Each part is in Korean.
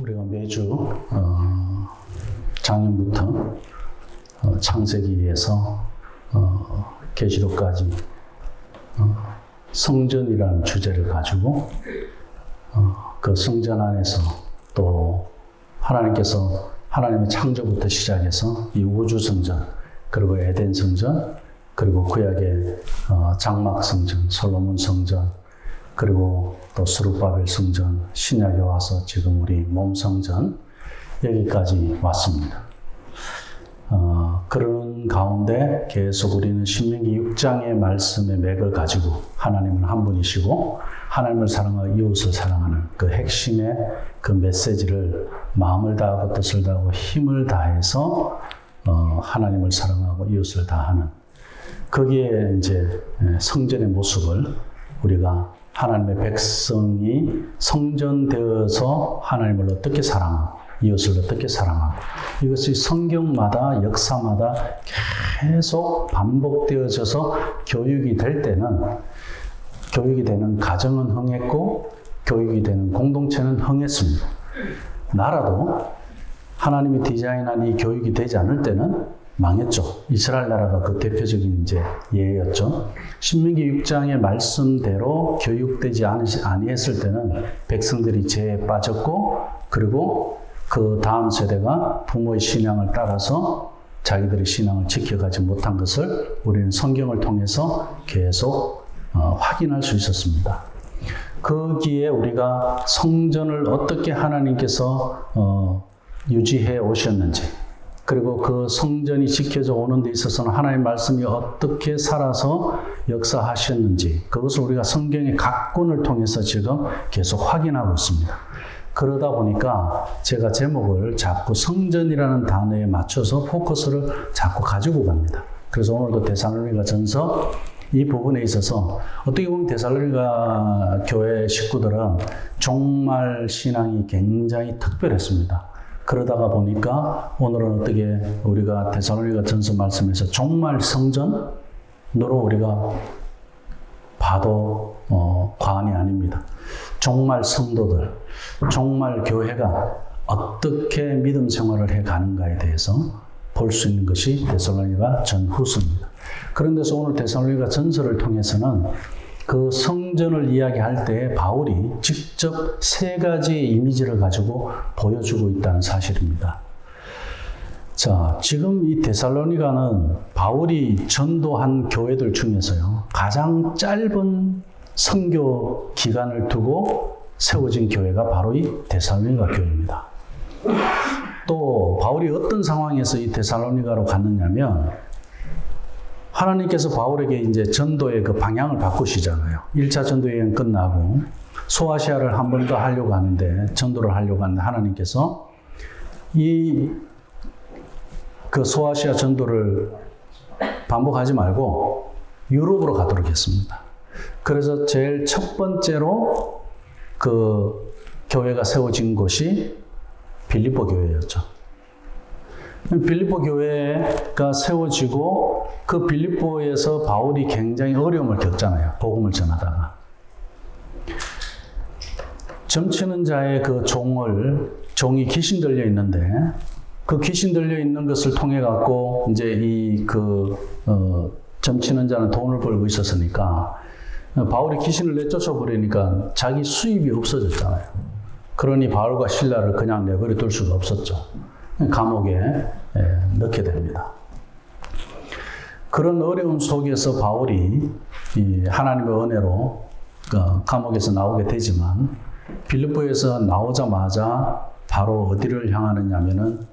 우리가 매주 작년부터 창세기에서 계시록까지 성전이라는 주제를 가지고 그 성전 안에서 또 하나님께서 하나님의 창조부터 시작해서 이 우주 성전, 그리고 에덴 성전, 그리고 구약의 장막 성전, 솔로몬 성전, 그리고 또 스룹바벨 성전, 신약에 와서 지금 우리 몸 성전, 여기까지 왔습니다. 그런 가운데 계속 우리는 신명기 6장의 말씀의 맥을 가지고 하나님은 한 분이시고 하나님을 사랑하고 이웃을 사랑하는 그 핵심의 그 메시지를 마음을 다하고 뜻을 다하고 힘을 다해서 하나님을 사랑하고 이웃을 다하는, 거기에 이제 성전의 모습을 우리가 하나님의 백성이 성전되어서 하나님을 어떻게 사랑하고 이웃을 어떻게 사랑하고, 이것이 성경마다 역사마다 계속 반복되어져서 교육이 될 때는, 교육이 되는 가정은 흥했고 교육이 되는 공동체는 흥했습니다. 나라도 하나님이 디자인한 이 교육이 되지 않을 때는 망했죠. 이스라엘 나라가 그 대표적인 이제 예였죠. 신명기 6장의 말씀대로 교육되지 아니했을 때는 백성들이 죄에 빠졌고, 그리고 그 다음 세대가 부모의 신앙을 따라서 자기들의 신앙을 지켜가지 못한 것을 우리는 성경을 통해서 계속 확인할 수 있었습니다. 거기에 우리가 성전을 어떻게 하나님께서 유지해 오셨는지, 그리고 그 성전이 지켜져 오는 데 있어서는 하나님의 말씀이 어떻게 살아서 역사하셨는지, 그것을 우리가 성경의 각 권을 통해서 지금 계속 확인하고 있습니다. 그러다 보니까 제가 제목을 자꾸 성전이라는 단어에 맞춰서 포커스를 자꾸 가지고 갑니다. 그래서 오늘도 데살로니가 전서 이 부분에 있어서 어떻게 보면 데살로니가 교회 식구들은 종말 신앙이 굉장히 특별했습니다. 그러다가 보니까 오늘은 어떻게 우리가 데살로니가 전서 말씀에서 종말 성전으로 우리가 봐도 과언이 아닙니다. 종말 성도들, 종말 교회가 어떻게 믿음 생활을 해가는가에 대해서 볼 수 있는 것이 데살로니가 전후서입니다. 그런데서 오늘 데살로니가 전서를 통해서는 그 성전을 이야기할 때 바울이 직접 세 가지의 이미지를 가지고 보여주고 있다는 사실입니다. 자, 지금 이 데살로니가는 바울이 전도한 교회들 중에서요, 가장 짧은 선교 기간을 두고 세워진 교회가 바로 이 데살로니가 교회입니다. 또 바울이 어떤 상황에서 이 데살로니가로 갔느냐면, 하나님께서 바울에게 이제 전도의 그 방향을 바꾸시잖아요. 1차 전도 여행 끝나고 소아시아를 한 번 더 하려고 하는데, 전도를 하려고 하는데 하나님께서 그 소아시아 전도를 반복하지 말고 유럽으로 가도록 했습니다. 그래서 제일 첫 번째로 그 교회가 세워진 곳이 빌립보 교회였죠. 빌립보 교회가 세워지고 그 빌립보에서 바울이 굉장히 어려움을 겪잖아요. 복음을 전하다가. 점치는 자의 그 종이 귀신 들려 있는데, 그 귀신 들려 있는 것을 통해 갖고 이제 점치는 자는 돈을 벌고 있었으니까 바울이 귀신을 내쫓아 버리니까 자기 수입이 없어졌잖아요. 그러니 바울과 실라를 그냥 내버려 둘 수가 없었죠. 감옥에 넣게 됩니다. 그런 어려움 속에서 바울이 하나님의 은혜로 감옥에서 나오게 되지만, 빌립보에서 나오자마자 바로 어디를 향하느냐면은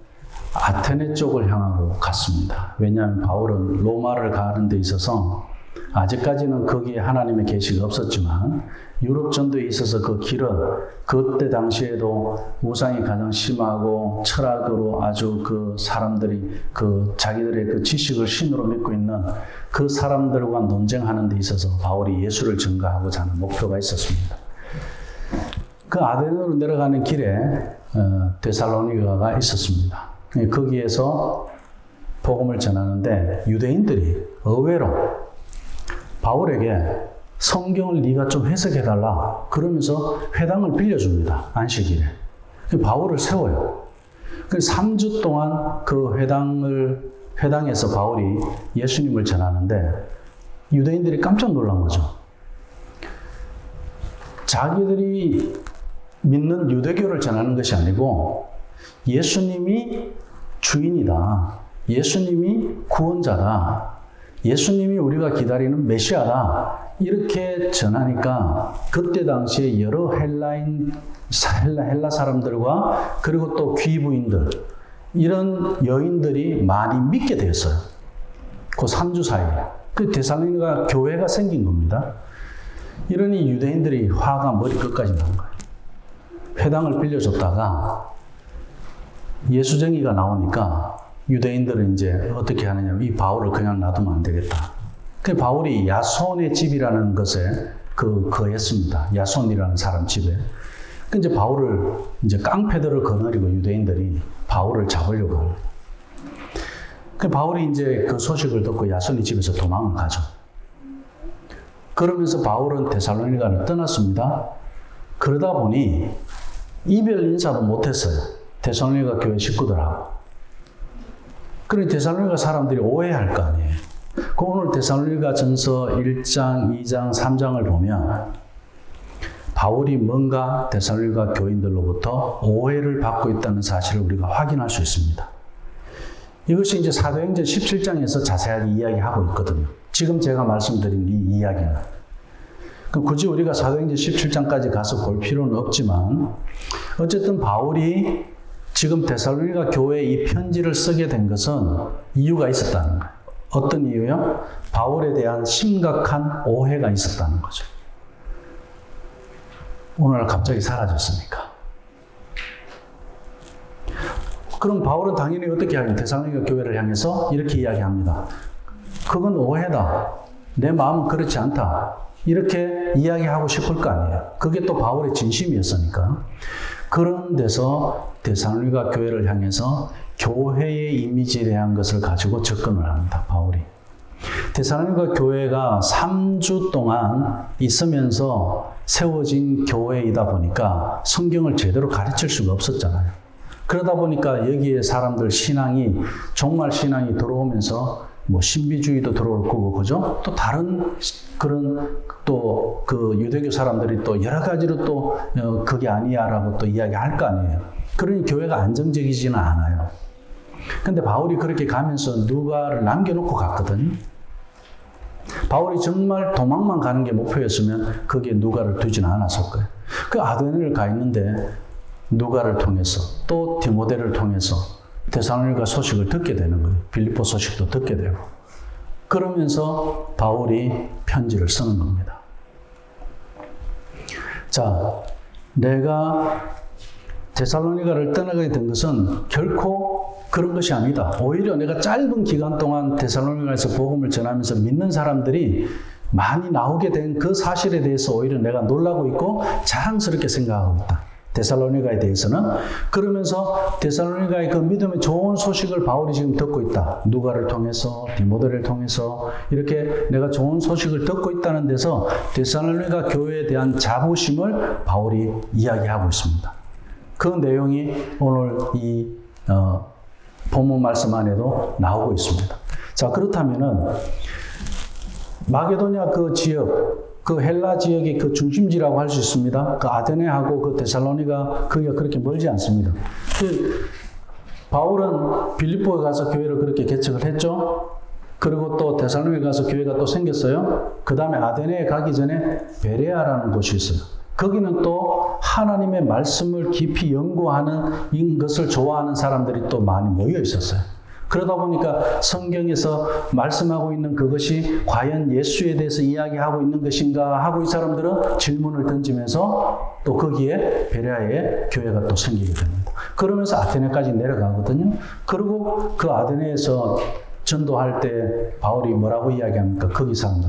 아테네 쪽을 향하고 갔습니다. 왜냐하면 바울은 로마를 가는 데 있어서 아직까지는 거기에 하나님의 계시가 없었지만, 유럽 전도에 있어서 그 길은 그때 당시에도 우상이 가장 심하고 철학으로 아주 그 사람들이 그 자기들의 그 지식을 신으로 믿고 있는 그 사람들과 논쟁하는 데 있어서 바울이 예수를 증거하고자 하는 목표가 있었습니다. 그 아테네로 내려가는 길에 데살로니가가 있었습니다. 거기에서 복음을 전하는데 유대인들이 의외로 바울에게 성경을 네가 좀 해석해달라 그러면서 회당을 빌려줍니다. 안식일에. 바울을 세워요. 3주 동안 그 회당에서 바울이 예수님을 전하는데 유대인들이 깜짝 놀란 거죠. 자기들이 믿는 유대교를 전하는 것이 아니고 예수님이 주인이다. 예수님이 구원자다. 예수님이 우리가 기다리는 메시아다. 이렇게 전하니까 그때 당시에 여러 헬라 사람들과 그리고 또 귀부인들 이런 여인들이 많이 믿게 되었어요. 그 3주 사이에. 그 데살로니가 교회가 생긴 겁니다. 이러니 유대인들이 화가 머리 끝까지 난 거예요. 회당을 빌려줬다가 예수쟁이가 나오니까 유대인들은 이제 어떻게 하느냐, 이 바울을 그냥 놔두면 안 되겠다. 그 바울이 야손의 집이라는 것에 거했습니다. 야손이라는 사람 집에. 그 이제 바울을 이제 깡패들을 거느리고 유대인들이 바울을 잡으려고 합니다. 그 바울이 이제 그 소식을 듣고 야손의 집에서 도망을 가죠. 그러면서 바울은 데살로니가를 떠났습니다. 그러다 보니 이별 인사도 못했어요. 데살로니가 교회 식구들하고. 그러니 데살로니가 사람들이 오해할 거 아니에요. 그 오늘 데살로니가 전서 1장, 2장, 3장을 보면 바울이 뭔가 데살로니가 교인들로부터 오해를 받고 있다는 사실을 우리가 확인할 수 있습니다. 이것이 이제 사도행전 17장에서 자세하게 이야기하고 있거든요. 지금 제가 말씀드린 이 이야기는. 굳이 우리가 사도행전 17장까지 가서 볼 필요는 없지만 어쨌든 바울이 지금 데살로니가 교회에 이 편지를 쓰게 된 것은 이유가 있었다는 거예요. 어떤 이유요? 바울에 대한 심각한 오해가 있었다는 거죠. 오늘 갑자기 사라졌으니까. 그럼 바울은 당연히 어떻게 하냐? 데살로니가 교회를 향해서 이렇게 이야기합니다. 그건 오해다. 내 마음은 그렇지 않다. 이렇게 이야기하고 싶을 거 아니에요. 그게 또 바울의 진심이었으니까. 그런 데서 데살로니가 교회를 향해서 교회의 이미지에 대한 것을 가지고 접근을 합니다. 바울이. 데살로니가 교회가 3주 동안 있으면서 세워진 교회이다 보니까 성경을 제대로 가르칠 수가 없었잖아요. 그러다 보니까 여기에 사람들 신앙이, 종말 신앙이 들어오면서 뭐 신비주의도 들어올 거고, 그죠? 또 다른 그런 또 그 유대교 사람들이 또 여러 가지로 또 그게 아니야라고 또 이야기할 거 아니에요. 그러니 교회가 안정적이지는 않아요. 근데 바울이 그렇게 가면서 누가를 남겨놓고 갔거든요. 바울이 정말 도망만 가는 게 목표였으면 거기에 누가를 두지는 않았을 거예요. 그 아데네를 가 있는데 누가를 통해서 또 디모데를 통해서 데살로니가 소식을 듣게 되는 거예요. 빌립보 소식도 듣게 되고. 그러면서 바울이 편지를 쓰는 겁니다. 자, 내가 데살로니가를 떠나게 된 것은 결코 그런 것이 아니다. 오히려 내가 짧은 기간 동안 데살로니가에서 복음을 전하면서 믿는 사람들이 많이 나오게 된 그 사실에 대해서 오히려 내가 놀라고 있고 자랑스럽게 생각하고 있다. 데살로니가에 대해서는. 그러면서 데살로니가의 그 믿음의 좋은 소식을 바울이 지금 듣고 있다. 누가를 통해서, 디모데를 통해서 이렇게 내가 좋은 소식을 듣고 있다는 데서 데살로니가 교회에 대한 자부심을 바울이 이야기하고 있습니다. 그 내용이 오늘 이 본문 말씀 안에도 나오고 있습니다. 자, 그렇다면은 마게도냐 그 지역, 그 헬라 지역의 그 중심지라고 할 수 있습니다. 그 아데네하고 그 데살로니가 거기가 그렇게 멀지 않습니다. 바울은 빌립보에 가서 교회를 그렇게 개척을 했죠. 그리고 또 데살로니가에 가서 교회가 또 생겼어요. 그 다음에 아데네에 가기 전에 베레아라는 곳이 있어요. 거기는 또 하나님의 말씀을 깊이 연구하는 것을 좋아하는 사람들이 또 많이 모여 있었어요. 그러다 보니까 성경에서 말씀하고 있는 그것이 과연 예수에 대해서 이야기하고 있는 것인가 하고 이 사람들은 질문을 던지면서 또 거기에 베레아에 교회가 또 생기게 됩니다. 그러면서 아테네까지 내려가거든요. 그리고 그 아테네에서 전도할 때 바울이 뭐라고 이야기합니까? 거기 사람들.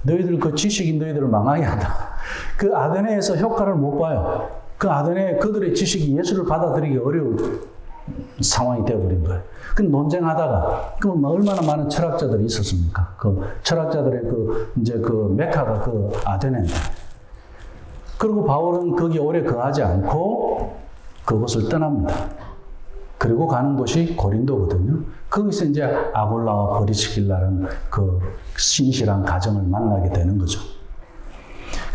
너희들 그 지식이 너희들을 망하게 한다. 그 아테네에서 효과를 못 봐요. 그 아테네 그들의 지식이 예수를 받아들이기 어려운 상황이 되어버린 거예요. 그 논쟁하다가, 그럼 얼마나 많은 철학자들이 있었습니까? 그 철학자들의 이제 메카가 아테네인데. 그리고 바울은 거기 오래 거하지 않고, 그곳을 떠납니다. 그리고 가는 곳이 고린도거든요. 거기서 이제 아골라와 브리스길라라는 그 신실한 가정을 만나게 되는 거죠.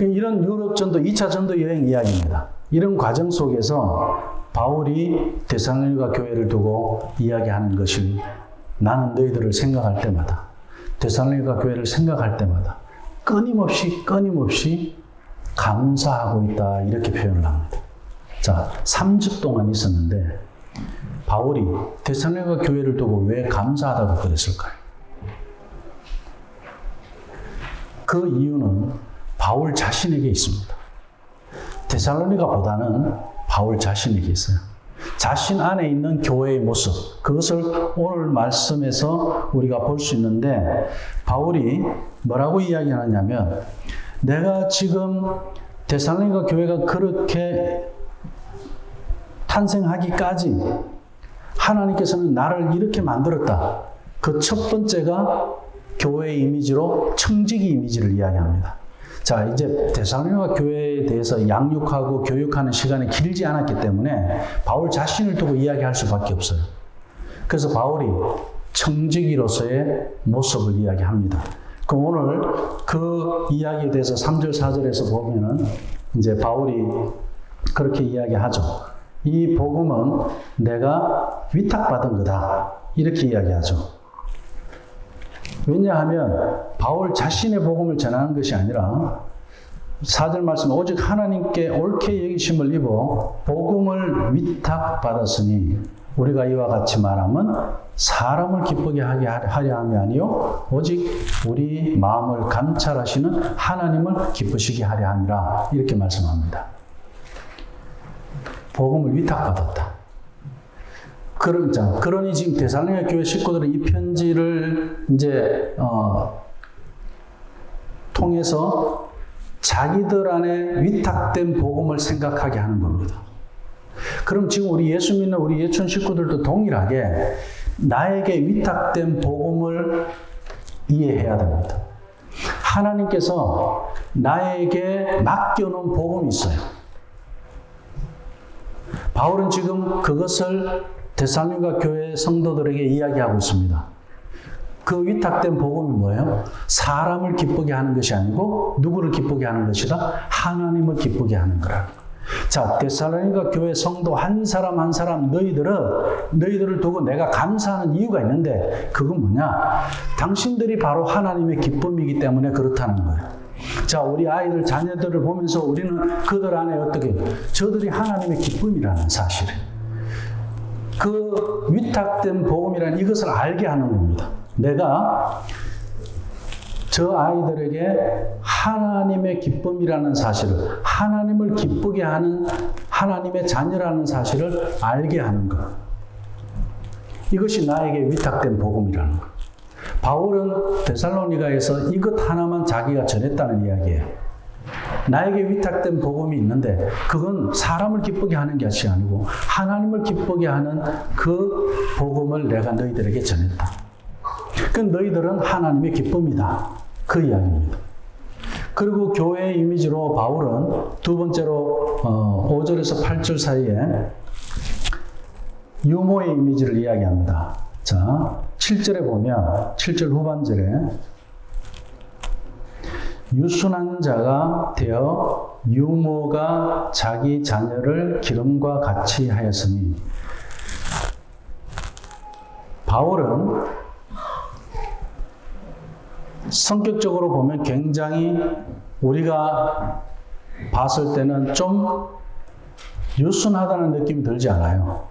이런 유럽 전도, 2차 전도 여행 이야기입니다. 이런 과정 속에서 바울이 데살로니가 교회를 두고 이야기하는 것이 나는 너희들을 생각할 때마다, 데살로니가 교회를 생각할 때마다 끊임없이 감사하고 있다, 이렇게 표현을 합니다. 자, 3주 동안 있었는데 바울이 데살로니가 교회를 두고 왜 감사하다고 그랬을까요? 그 이유는 바울 자신에게 있습니다. 데살로니가보다는 바울 자신에게 있어요. 자신 안에 있는 교회의 모습, 그것을 오늘 말씀에서 우리가 볼 수 있는데, 바울이 뭐라고 이야기하느냐면, 내가 지금 데살로니가 교회가 그렇게 탄생하기까지 하나님께서는 나를 이렇게 만들었다. 그 첫 번째가 교회의 이미지로 청지기 이미지를 이야기합니다. 자, 이제 데살로니가 교회에 대해서 양육하고 교육하는 시간이 길지 않았기 때문에 바울 자신을 두고 이야기할 수밖에 없어요. 그래서 바울이 청지기로서의 모습을 이야기합니다. 그럼 오늘 그 이야기에 대해서 3절, 4절에서 보면은 이제 바울이 그렇게 이야기하죠. 이 복음은 내가 위탁받은 거다, 이렇게 이야기하죠. 왜냐하면 바울 자신의 복음을 전하는 것이 아니라 4절 말씀, 오직 하나님께 옳게 여기심을 입어 복음을 위탁받았으니 우리가 이와 같이 말하면 사람을 기쁘게 하게 하려 함이 아니요 오직 우리 마음을 감찰하시는 하나님을 기쁘시게 하려 함이라, 이렇게 말씀합니다. 복음을 위탁받았다. 그러니 지금 데살로니가 교회 식구들은 이 편지를 이제 통해서 자기들 안에 위탁된 복음을 생각하게 하는 겁니다. 그럼 지금 우리 예수 믿는 우리 예촌 식구들도 동일하게 나에게 위탁된 복음을 이해해야 됩니다. 하나님께서 나에게 맡겨놓은 복음이 있어요. 바울은 지금 그것을 데살로니가 교회 성도들에게 이야기하고 있습니다. 그 위탁된 복음이 뭐예요? 사람을 기쁘게 하는 것이 아니고 누구를 기쁘게 하는 것이다? 하나님을 기쁘게 하는 거라. 자, 데살로니가 교회 성도 한 사람 한 사람 너희들을 두고 내가 감사하는 이유가 있는데, 그건 뭐냐? 당신들이 바로 하나님의 기쁨이기 때문에 그렇다는 거예요. 자, 우리 아이들, 자녀들을 보면서 우리는 그들 안에 어떻게, 저들이 하나님의 기쁨이라는 사실을, 그 위탁된 복음이라는 이것을 알게 하는 겁니다. 내가 저 아이들에게 하나님의 기쁨이라는 사실을, 하나님을 기쁘게 하는 하나님의 자녀라는 사실을 알게 하는 것. 이것이 나에게 위탁된 복음이라는 것. 바울은 데살로니가에서 이것 하나만 자기가 전했다는 이야기예요. 나에게 위탁된 복음이 있는데 그건 사람을 기쁘게 하는 것이 아니고 하나님을 기쁘게 하는 그 복음을 내가 너희들에게 전했다. 그 너희들은 하나님의 기쁨이다, 그 이야기입니다. 그리고 교회의 이미지로 바울은 두 번째로 5절에서 8절 사이에 유모의 이미지를 이야기합니다. 자, 7절에 보면 7절 후반절에 유순한 자가 되어 유모가 자기 자녀를 기름과 같이 하였으니, 바울은 성격적으로 보면 굉장히 우리가 봤을 때는 좀 유순하다는 느낌이 들지 않아요.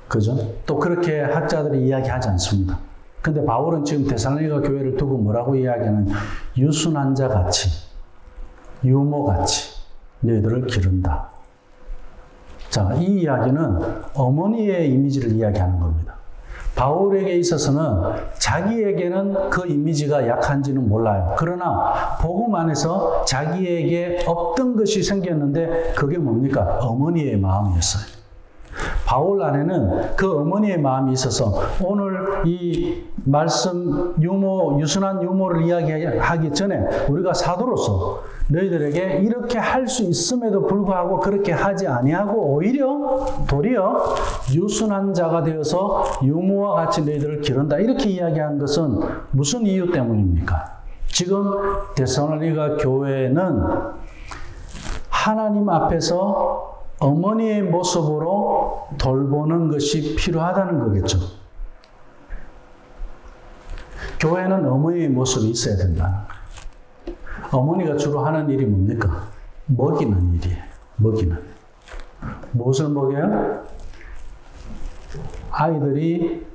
그죠? 또 그렇게 학자들이 이야기하지 않습니다. 근데 바울은 지금 데살로니가 교회를 두고 뭐라고 이야기하는, 유순한 자 같이, 유모 같이 너희들을 기른다. 자, 이 이야기는 어머니의 이미지를 이야기하는 겁니다. 바울에게 있어서는 자기에게는 그 이미지가 약한지는 몰라요. 그러나 복음 안에서 자기에게 없던 것이 생겼는데 그게 뭡니까? 어머니의 마음이었어요. 바울 안에는 그 어머니의 마음이 있어서 오늘 이 말씀 유순한 유모를 이야기하기 전에 우리가 사도로서 너희들에게 이렇게 할 수 있음에도 불구하고 그렇게 하지 아니하고 오히려 도리어 유순한 자가 되어서 유모와 같이 너희들을 기른다. 이렇게 이야기한 것은 무슨 이유 때문입니까? 지금 데살로니가 교회는 하나님 앞에서 어머니의 모습으로 돌보는 것이 필요하다는 거겠죠. 교회는 어머니의 모습이 있어야 된다. 어머니가 주로 하는 일이 뭡니까? 먹이는 일이에요. 먹이는. 무엇을 먹여요? 아이들이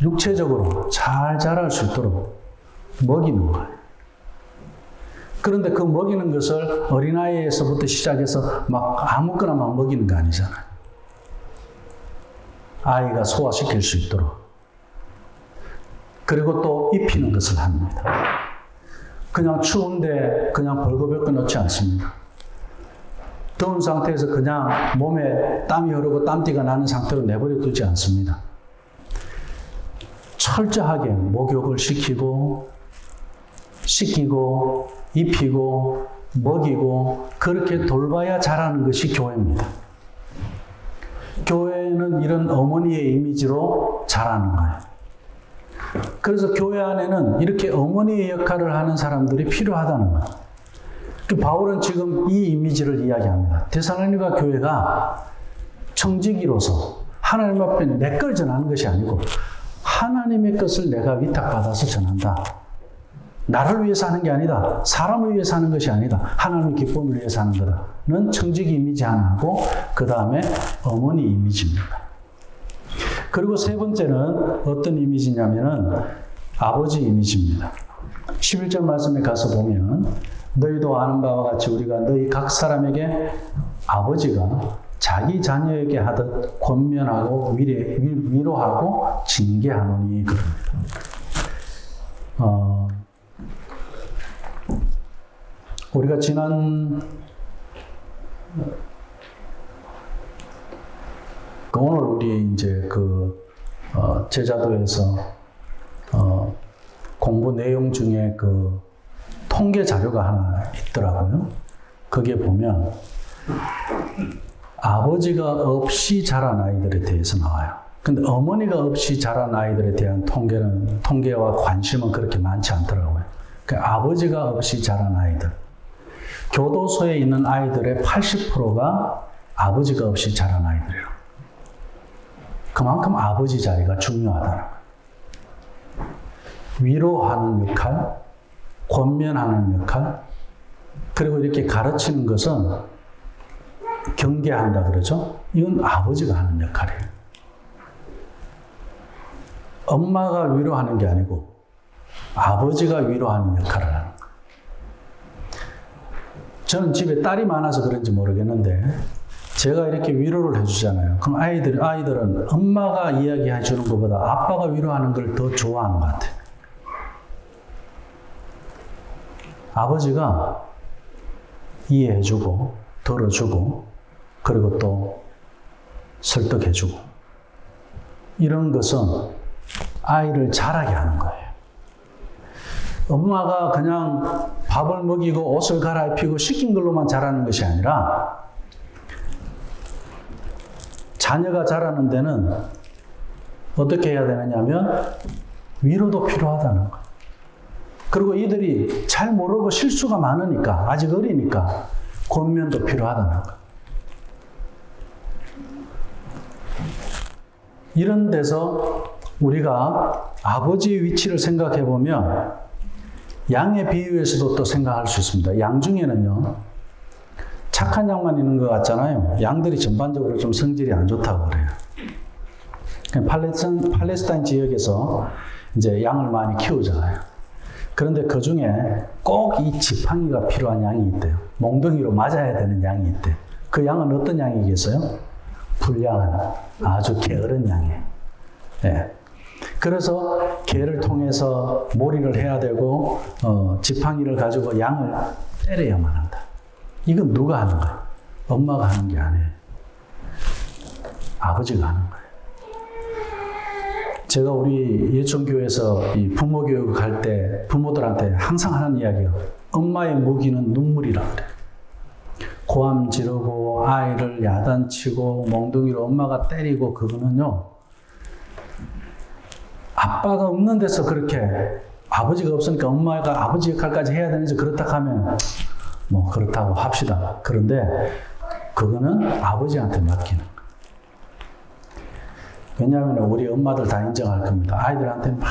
육체적으로 잘 자랄 수 있도록 먹이는 거예요. 그런데 그 먹이는 것을 어린아이에서부터 시작해서 막 아무거나 막 먹이는 거 아니잖아요. 아이가 소화시킬 수 있도록. 그리고 또 입히는 것을 합니다. 그냥 추운데 그냥 벌거벗겨 놓지 않습니다. 더운 상태에서 그냥 몸에 땀이 흐르고 땀띠가 나는 상태로 내버려 두지 않습니다. 철저하게 목욕을 시키고 씻기고 입히고 먹이고 그렇게 돌봐야 자라는 것이 교회입니다. 교회는 이런 어머니의 이미지로 자라는 거예요. 그래서 교회 안에는 이렇게 어머니의 역할을 하는 사람들이 필요하다는 거예요. 바울은 지금 이 이미지를 이야기합니다. 데살로니가 교회가 청지기로서 하나님 앞에 내 걸 전하는 것이 아니고 하나님의 것을 내가 위탁받아서 전한다. 나를 위해서 하는 게 아니다. 사람을 위해서 하는 것이 아니다. 하나님의 기쁨을 위해서 하는 거다는 청지기 이미지 하나 하고 그 다음에 어머니 이미지입니다. 그리고 세 번째는 어떤 이미지냐면은 아버지 이미지입니다. 11절 말씀에 가서 보면 너희도 아는 바와 같이 우리가 너희 각 사람에게 아버지가 자기 자녀에게 하듯 권면하고 위로하고 징계하노니 그럽니다. 우리가 지난 오늘 우리 이제 제자도에서 공부 내용 중에 그 통계 자료가 하나 있더라고요. 거기에 보면 아버지가 없이 자란 아이들에 대해서 나와요. 근데 어머니가 없이 자란 아이들에 대한 통계와 관심은 그렇게 많지 않더라고요. 그러니까 아버지가 없이 자란 아이들. 교도소에 있는 아이들의 80%가 아버지가 없이 자란 아이들이에요. 그만큼 아버지 자리가 중요하다는 거예요. 위로하는 역할, 권면하는 역할, 그리고 이렇게 가르치는 것은 경계한다 그러죠? 이건 아버지가 하는 역할이에요. 엄마가 위로하는 게 아니고 아버지가 위로하는 역할을 하는 거예요. 저는 집에 딸이 많아서 그런지 모르겠는데 제가 이렇게 위로를 해주잖아요. 그럼 아이들은 엄마가 이야기해 주는 것보다 아빠가 위로하는 걸 더 좋아하는 것 같아요. 아버지가 이해해주고 들어주고 그리고 또 설득해주고 이런 것은 아이를 자라게 하는 거예요. 엄마가 그냥 밥을 먹이고 옷을 갈아입히고 시킨 걸로만 자라는 것이 아니라 자녀가 자라는 데는 어떻게 해야 되느냐면 위로도 필요하다는 거예요. 그리고 이들이 잘 모르고 실수가 많으니까 아직 어리니까 권면도 필요하다는 거예요. 이런 데서 우리가 아버지의 위치를 생각해 보면 양의 비유에서도 또 생각할 수 있습니다. 양 중에는요, 착한 양만 있는 것 같잖아요. 양들이 전반적으로 좀 성질이 안 좋다고 그래요. 팔레스타인 지역에서 이제 양을 많이 키우잖아요. 그런데 그 중에 꼭 이 지팡이가 필요한 양이 있대요. 몽둥이로 맞아야 되는 양이 있대요. 그 양은 어떤 양이겠어요? 불량한, 아주 게으른 양이에요. 네. 그래서 개를 통해서 몰이를 해야 되고 지팡이를 가지고 양을 때려야만 한다. 이건 누가 하는 거예요? 엄마가 하는 게 아니에요. 아버지가 하는 거예요. 제가 우리 예천교회에서 이 부모 교육을 할 때 부모들한테 항상 하는 이야기가 엄마의 무기는 눈물이라 그래요. 고함 지르고 아이를 야단치고 몽둥이로 엄마가 때리고 그거는요. 아빠가 없는 데서 그렇게 아버지가 없으니까 엄마가 아버지 역할까지 해야 되는지 그렇다 하면 뭐 그렇다고 합시다. 그런데 그거는 아버지한테 맡기는 거예요. 왜냐하면 우리 엄마들 다 인정할 겁니다. 아이들한테 막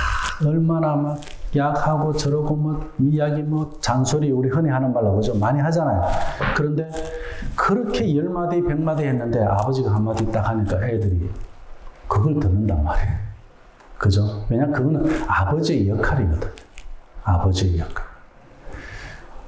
얼마나 막 약하고 저러고 뭐 이야기 뭐 잔소리 우리 흔히 하는 말로 그죠? 많이 하잖아요. 그런데 그렇게 10마디 100마디 했는데 아버지가 한마디 딱 하니까 애들이 그걸 듣는단 말이에요. 그죠? 왜냐하면 그거는 아버지의 역할이거든요. 아버지의 역할.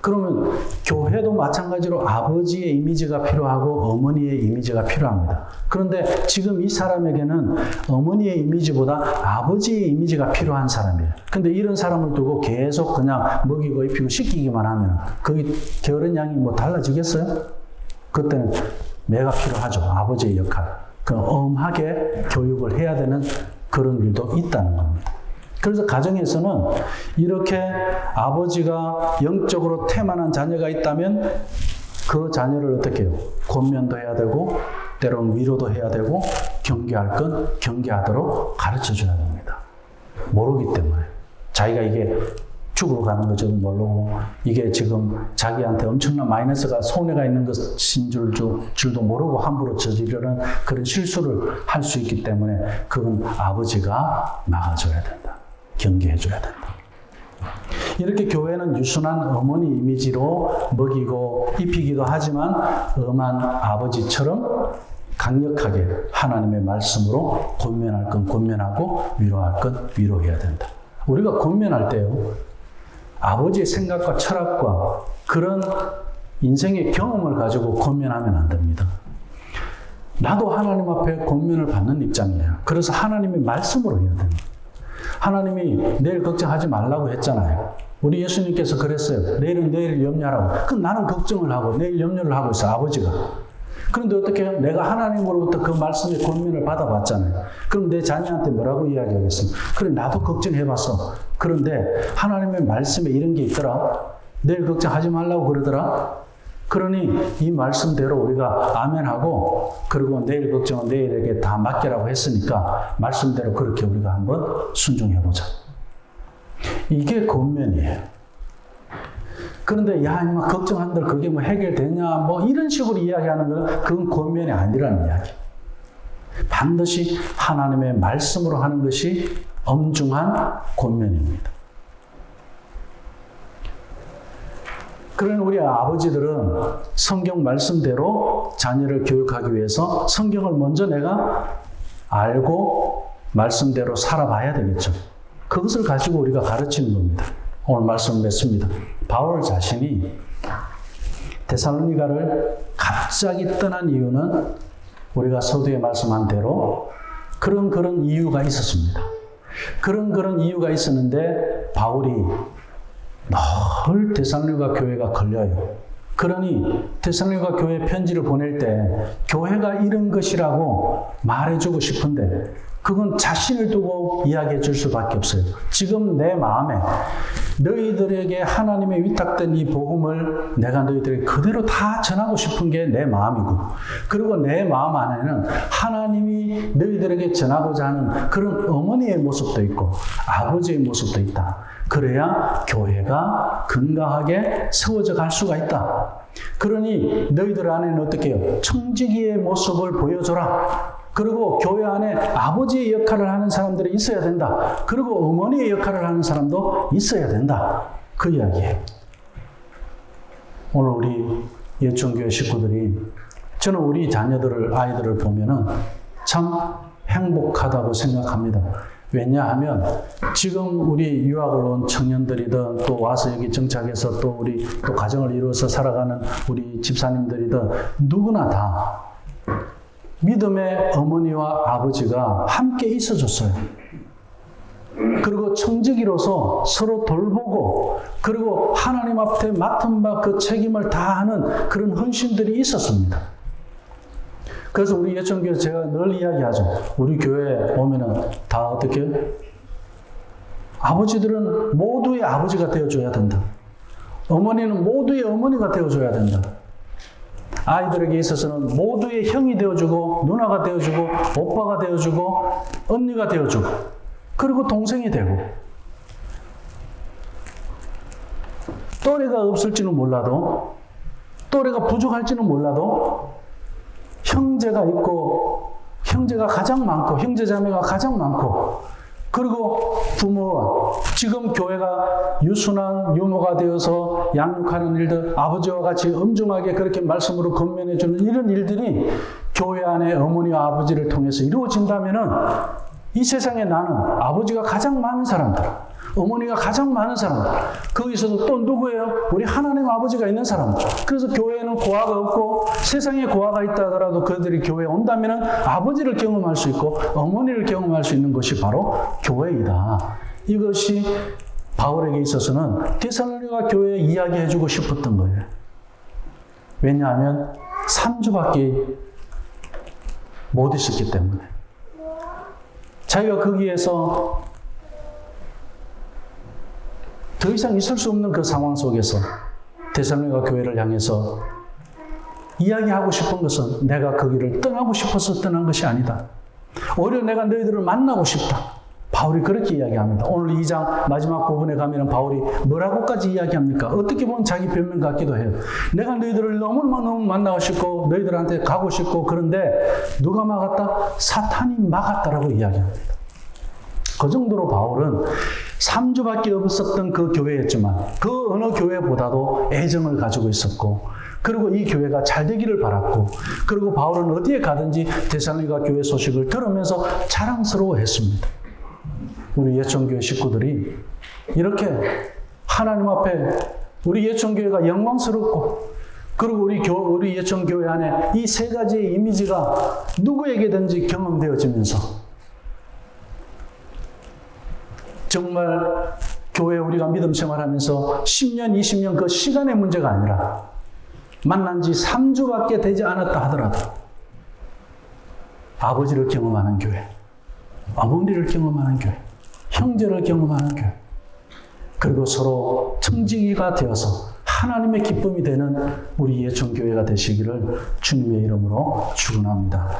그러면 교회도 마찬가지로 아버지의 이미지가 필요하고 어머니의 이미지가 필요합니다. 그런데 지금 이 사람에게는 어머니의 이미지보다 아버지의 이미지가 필요한 사람이에요. 근데 이런 사람을 두고 계속 그냥 먹이고 입히고 시키기만 하면 거기 게으른 양이 뭐 달라지겠어요? 그때는 매가 필요하죠. 아버지의 역할. 그 엄하게 교육을 해야 되는 그런 일도 있다는 겁니다. 그래서 가정에서는 이렇게 아버지가 영적으로 태만한 자녀가 있다면 그 자녀를 어떻게 해요? 권면도 해야 되고 때로는 위로도 해야 되고 경계할 건 경계하도록 가르쳐줘야 됩니다. 모르기 때문에 자기가 이게 죽으러 가는 거죠 모르고 이게 지금 자기한테 엄청난 마이너스가 손해가 있는 것인 줄도 모르고 함부로 저지르는 그런 실수를 할 수 있기 때문에 그건 아버지가 막아줘야 된다. 경계해줘야 된다. 이렇게 교회는 유순한 어머니 이미지로 먹이고 입히기도 하지만 엄한 아버지처럼 강력하게 하나님의 말씀으로 권면할 건 권면하고 위로할 건 위로해야 된다. 우리가 권면할 때요. 아버지의 생각과 철학과 그런 인생의 경험을 가지고 권면하면 안 됩니다. 나도 하나님 앞에 권면을 받는 입장이에요. 그래서 하나님의 말씀으로 해야 됩니다. 하나님이 내일 걱정하지 말라고 했잖아요. 우리 예수님께서 그랬어요. 내일은 내일 염려하라고. 그럼 나는 걱정을 하고 내일 염려를 하고 있어, 아버지가. 그런데 어떻게 해요? 내가 하나님으로부터 그 말씀의 권면을 받아봤잖아요. 그럼 내 자녀한테 뭐라고 이야기하겠습니까? 그래, 나도 걱정해봤어. 그런데 하나님의 말씀에 이런 게 있더라. 내일 걱정하지 말라고 그러더라. 그러니 이 말씀대로 우리가 아멘하고 그리고 내일 걱정은 내일에게 다 맡기라고 했으니까 말씀대로 그렇게 우리가 한번 순종해보자. 이게 권면이에요. 그런데 야, 임마 걱정한들 그게 뭐 해결되냐 뭐 이런 식으로 이야기하는 건 그건 권면이 아니라는 이야기. 반드시 하나님의 말씀으로 하는 것이 엄중한 권면입니다. 그러나 우리 아버지들은 성경 말씀대로 자녀를 교육하기 위해서 성경을 먼저 내가 알고 말씀대로 살아봐야 되겠죠. 그것을 가지고 우리가 가르치는 겁니다. 오늘 말씀 맺습니다. 바울 자신이 데살로니가를 갑자기 떠난 이유는 우리가 서두에 말씀한 대로 그런 이유가 있었습니다. 그런 이유가 있었는데 바울이 늘 데살로니가 교회가 걸려요. 그러니 데살로니가 교회 편지를 보낼 때 교회가 이런 것이라고 말해주고 싶은데 그건 자신을 두고 이야기해 줄 수밖에 없어요. 지금 내 마음에 너희들에게 하나님의 위탁된 이 복음을 내가 너희들에게 그대로 다 전하고 싶은 게 내 마음이고 그리고 내 마음 안에는 하나님이 너희들에게 전하고자 하는 그런 어머니의 모습도 있고 아버지의 모습도 있다. 그래야 교회가 건강하게 세워져 갈 수가 있다. 그러니 너희들 안에는 어떻게 해요? 청지기의 모습을 보여줘라. 그리고 교회 안에 아버지의 역할을 하는 사람들이 있어야 된다. 그리고 어머니의 역할을 하는 사람도 있어야 된다. 그 이야기예요. 오늘 우리 예천교회 식구들이 저는 우리 아이들을 보면은 참 행복하다고 생각합니다. 왜냐하면 지금 우리 유학을 온 청년들이든 또 와서 여기 정착해서 또 우리 또 가정을 이루어서 살아가는 우리 집사님들이든 누구나 다 믿음의 어머니와 아버지가 함께 있어줬어요. 그리고 청지기로서 서로 돌보고 그리고 하나님 앞에 맡은 바 그 책임을 다하는 그런 헌신들이 있었습니다. 그래서 우리 예천교회 제가 늘 이야기하죠. 우리 교회 오면은 다 어떻게? 아버지들은 모두의 아버지가 되어줘야 된다. 어머니는 모두의 어머니가 되어줘야 된다. 아이들에게 있어서는 모두의 형이 되어주고 누나가 되어주고 오빠가 되어주고 언니가 되어주고 그리고 동생이 되고 또래가 없을지는 몰라도 또래가 부족할지는 몰라도 형제가 있고 형제가 가장 많고 형제자매가 가장 많고 그리고 부모와 지금 교회가 유순한 유모가 되어서 양육하는 일들 아버지와 같이 엄중하게 그렇게 말씀으로 건면해 주는 이런 일들이 교회 안에 어머니와 아버지를 통해서 이루어진다면은 이 세상에 나는 아버지가 가장 많은 사람들 어머니가 가장 많은 사람들 거기서도 또 누구예요? 우리 하나님 아버지가 있는 사람들. 그래서 교회에는 고아가 없고 세상에 고아가 있다 하더라도 그들이 교회에 온다면 아버지를 경험할 수 있고 어머니를 경험할 수 있는 것이 바로 교회이다. 이것이 바울에게 있어서는 데살로니가 교회에 이야기해주고 싶었던 거예요. 왜냐하면 3주밖에 못 있었기 때문에 자기가 거기에서 더 이상 있을 수 없는 그 상황 속에서 데살로니가 교회를 향해서 이야기하고 싶은 것은 내가 거기를 떠나고 싶어서 떠난 것이 아니다. 오히려 내가 너희들을 만나고 싶다. 바울이 그렇게 이야기합니다. 오늘 2장 마지막 부분에 가면 바울이 뭐라고까지 이야기합니까? 어떻게 보면 자기 변명 같기도 해요. 내가 너희들을 너무너무 만나고 싶고 너희들한테 가고 싶고 그런데 누가 막았다? 사탄이 막았다라고 이야기합니다. 그 정도로 바울은 3주밖에 없었던 그 교회였지만 그 어느 교회보다도 애정을 가지고 있었고 그리고 이 교회가 잘 되기를 바랐고 그리고 바울은 어디에 가든지 데살로니가 교회 소식을 들으면서 자랑스러워했습니다. 우리 예천교회 식구들이 이렇게 하나님 앞에 우리 예천교회가 영광스럽고 그리고 우리 예천교회 안에 이 세 가지의 이미지가 누구에게든지 경험되어지면서 정말 교회 우리가 믿음 생활하면서 10년, 20년 그 시간의 문제가 아니라 만난 지 3주밖에 되지 않았다 하더라도 아버지를 경험하는 교회, 어머니를 경험하는 교회, 형제를 경험하는 교회 그리고 서로 청지기가 되어서 하나님의 기쁨이 되는 우리 예천교회가 되시기를 주님의 이름으로 축원합니다.